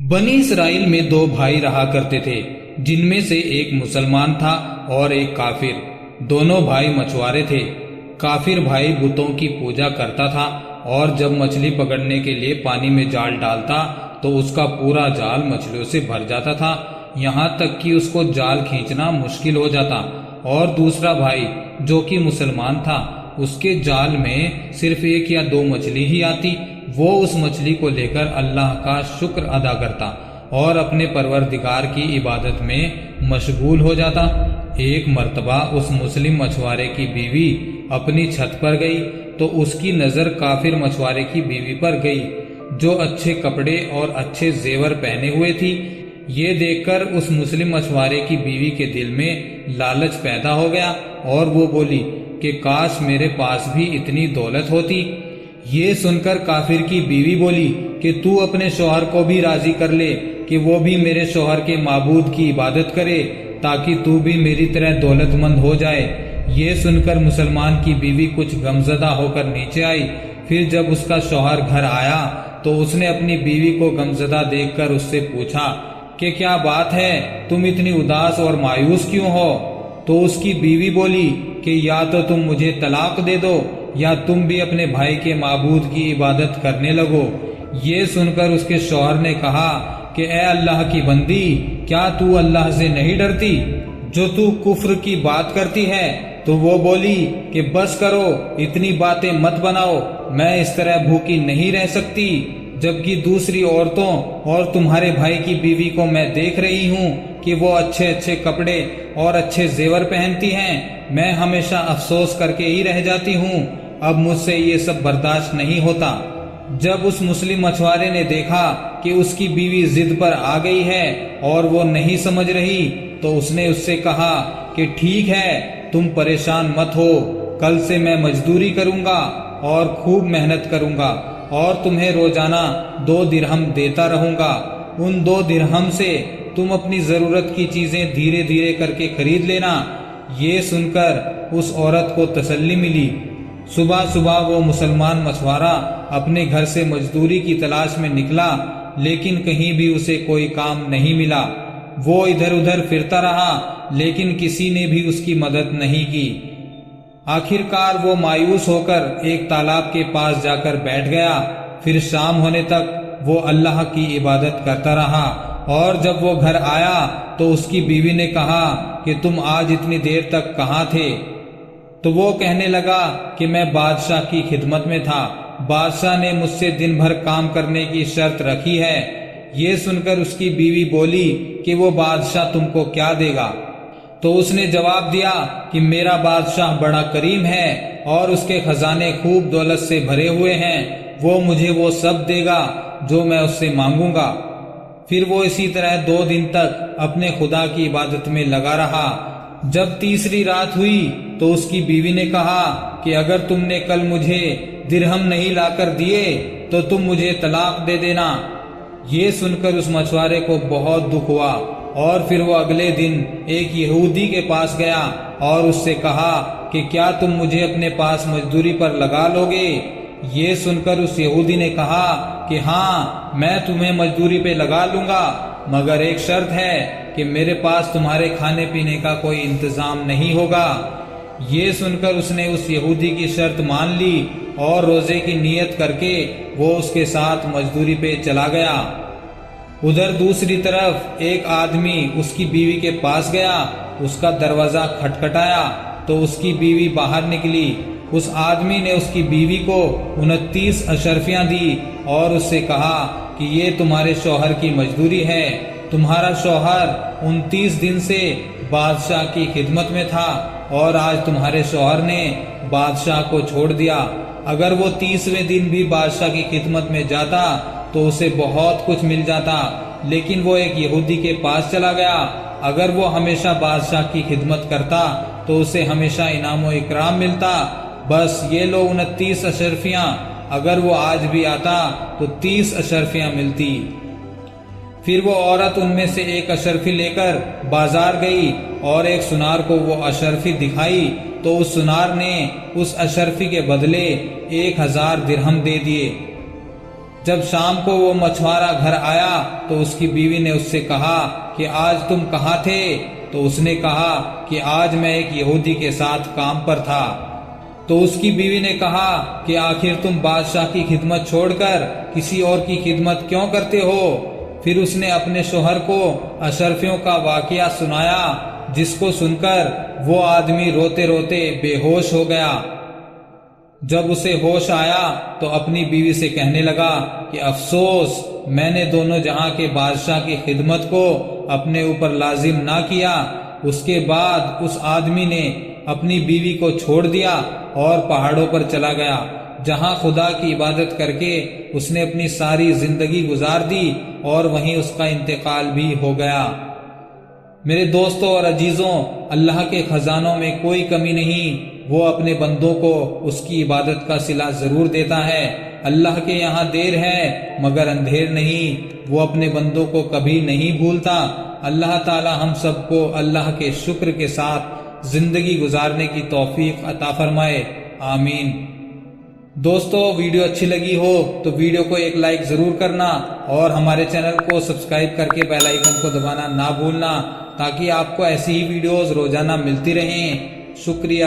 بنی اسرائیل میں دو بھائی رہا کرتے تھے، جن میں سے ایک مسلمان تھا اور ایک کافر۔ دونوں بھائی مچھوارے تھے۔ کافر بھائی بتوں کی پوجا کرتا تھا اور جب مچھلی پکڑنے کے لیے پانی میں جال ڈالتا تو اس کا پورا جال مچھلیوں سے بھر جاتا تھا، یہاں تک کہ اس کو جال کھینچنا مشکل ہو جاتا۔ اور دوسرا بھائی جو کہ مسلمان تھا، اس کے جال میں صرف ایک یا دو مچھلی ہی آتی۔ وہ اس مچھلی کو لے کر اللہ کا شکر ادا کرتا اور اپنے پروردگار کی عبادت میں مشغول ہو جاتا۔ ایک مرتبہ اس مسلم مچھوارے کی بیوی اپنی چھت پر گئی تو اس کی نظر کافر مچھوارے کی بیوی پر گئی، جو اچھے کپڑے اور اچھے زیور پہنے ہوئے تھی۔ یہ دیکھ کر اس مسلم مچھوارے کی بیوی کے دل میں لالچ پیدا ہو گیا اور وہ بولی کہ کاش میرے پاس بھی اتنی دولت ہوتی۔ یہ سن کر کافر کی بیوی بولی کہ تو اپنے شوہر کو بھی راضی کر لے کہ وہ بھی میرے شوہر کے معبود کی عبادت کرے تاکہ تو بھی میری طرح دولت مند ہو جائے۔ یہ سن کر مسلمان کی بیوی کچھ غمزدہ ہو کر نیچے آئی۔ پھر جب اس کا شوہر گھر آیا تو اس نے اپنی بیوی کو غمزدہ دیکھ کر اس سے پوچھا کہ کیا بات ہے، تم اتنی اداس اور مایوس کیوں ہو؟ تو اس کی بیوی بولی کہ یا تو تم مجھے طلاق دے دو یا تم بھی اپنے بھائی کے معبود کی عبادت کرنے لگو۔ یہ سن کر اس کے شوہر نے کہا کہ اے اللہ کی بندی، کیا تو اللہ سے نہیں ڈرتی جو تو کفر کی بات کرتی ہے؟ تو وہ بولی کہ بس کرو، اتنی باتیں مت بناؤ، میں اس طرح بھوکی نہیں رہ سکتی، جبکہ دوسری عورتوں اور تمہارے بھائی کی بیوی کو میں دیکھ رہی ہوں کہ وہ اچھے اچھے کپڑے اور اچھے زیور پہنتی ہیں، میں ہمیشہ افسوس کر کے ہی رہ جاتی ہوں، اب مجھ سے یہ سب برداشت نہیں ہوتا۔ جب اس مسلم مچھوارے نے دیکھا کہ اس کی بیوی ضد پر آ گئی ہے اور وہ نہیں سمجھ رہی تو اس نے اس سے کہا کہ ٹھیک ہے، تم پریشان مت ہو، کل سے میں مزدوری کروں گا اور خوب محنت کروں گا اور تمہیں روزانہ 2 درہم دیتا رہوں گا۔ ان 2 درہم سے تم اپنی ضرورت کی چیزیں دھیرے دھیرے کر کے خرید لینا۔ یہ سن کر اس عورت کو تسلی ملی۔ صبح صبح وہ مسلمان مچھوارا اپنے گھر سے مزدوری کی تلاش میں نکلا، لیکن کہیں بھی اسے کوئی کام نہیں ملا۔ وہ ادھر ادھر پھرتا رہا لیکن کسی نے بھی اس کی مدد نہیں کی۔ آخر کار وہ مایوس ہو کر ایک تالاب کے پاس جا کر بیٹھ گیا۔ پھر شام ہونے تک وہ اللہ کی عبادت کرتا رہا اور جب وہ گھر آیا تو اس کی بیوی نے کہا کہ تم آج اتنی دیر تک کہاں تھے؟ تو وہ کہنے لگا کہ میں بادشاہ کی خدمت میں تھا، بادشاہ نے مجھ سے دن بھر کام کرنے کی شرط رکھی ہے۔ یہ سن کر اس کی بیوی بولی کہ وہ بادشاہ تم کو کیا دے گا؟ تو اس نے جواب دیا کہ میرا بادشاہ بڑا کریم ہے اور اس کے خزانے خوب دولت سے بھرے ہوئے ہیں، وہ مجھے وہ سب دے گا جو میں اس سے مانگوں گا۔ پھر وہ اسی طرح 2 دن تک اپنے خدا کی عبادت میں لگا رہا۔ جب تیسری رات ہوئی تو اس کی بیوی نے کہا کہ اگر تم نے کل مجھے درہم نہیں لا کر دیے تو تم مجھے طلاق دے دینا۔ یہ سن کر اس مچھوارے کو بہت دکھ ہوا اور پھر وہ اگلے دن ایک یہودی کے پاس گیا اور اس سے کہا کہ کیا تم مجھے اپنے پاس مزدوری پر لگا لو گے؟ یہ سن کر اس یہودی نے کہا کہ ہاں، میں تمہیں مزدوری پہ لگا لوں گا، مگر ایک شرط ہے کہ میرے پاس تمہارے کھانے پینے کا کوئی انتظام نہیں ہوگا۔ یہ سن کر اس نے اس یہودی کی شرط مان لی اور روزے کی نیت کر کے وہ اس کے ساتھ مزدوری پہ چلا گیا۔ ادھر دوسری طرف ایک آدمی اس کی بیوی کے پاس گیا، اس کا دروازہ کھٹکھٹایا تو اس کی بیوی باہر نکلی۔ اس آدمی نے اس کی بیوی کو 29 اشرفیاں دی اور اس سے کہا کہ یہ تمہارے شوہر کی مزدوری ہے، تمہارا شوہر 29 دن سے بادشاہ کی خدمت میں تھا اور آج تمہارے شوہر نے بادشاہ کو چھوڑ دیا۔ اگر وہ 30ویں دن بھی بادشاہ کی خدمت میں جاتا تو اسے بہت کچھ مل جاتا، لیکن وہ ایک یہودی کے پاس چلا گیا۔ اگر وہ ہمیشہ بادشاہ کی خدمت کرتا تو اسے ہمیشہ انعام و اکرام ملتا۔ بس یہ لو 29 اشرفیاں، اگر وہ آج بھی آتا تو 30 اشرفیاں ملتی۔ پھر وہ عورت ان میں سے ایک اشرفی لے کر بازار گئی اور ایک سنار کو وہ اشرفی دکھائی تو اس سنار نے اس اشرفی کے بدلے 1000 درہم دے دیے۔ جب شام کو وہ مچھوارا گھر آیا تو اس کی بیوی نے اس سے کہا کہ آج تم کہاں تھے؟ تو اس نے کہا کہ آج میں ایک یہودی کے ساتھ کام پر تھا۔ تو اس کی بیوی نے کہا کہ آخر تم بادشاہ کی خدمت چھوڑ کر کسی اور کی خدمت کیوں کرتے ہو؟ پھر اس نے اپنے شوہر کو اشرفیوں کا واقعہ سنایا، جس کو سن کر وہ آدمی روتے روتے بے ہوش ہو گیا۔ جب اسے ہوش آیا تو اپنی بیوی سے کہنے لگا کہ افسوس، میں نے دونوں جہاں کے بادشاہ کی خدمت کو اپنے اوپر لازم نہ کیا۔ اس کے بعد اس آدمی نے اپنی بیوی کو چھوڑ دیا اور پہاڑوں پر چلا گیا، جہاں خدا کی عبادت کر کے اس نے اپنی ساری زندگی گزار دی اور وہیں اس کا انتقال بھی ہو گیا۔ میرے دوستوں اور عزیزوں، اللہ کے خزانوں میں کوئی کمی نہیں، وہ اپنے بندوں کو اس کی عبادت کا صلہ ضرور دیتا ہے۔ اللہ کے یہاں دیر ہے مگر اندھیر نہیں، وہ اپنے بندوں کو کبھی نہیں بھولتا۔ اللہ تعالی ہم سب کو اللہ کے شکر کے ساتھ زندگی گزارنے کی توفیق عطا فرمائے، آمین۔ دوستو، ویڈیو اچھی لگی ہو تو ویڈیو کو ایک لائک ضرور کرنا اور ہمارے چینل کو سبسکرائب کر کے بیل آئیکن کو دبانا نہ بھولنا، تاکہ آپ کو ایسی ہی ویڈیوز روزانہ ملتی رہیں۔ شکریہ۔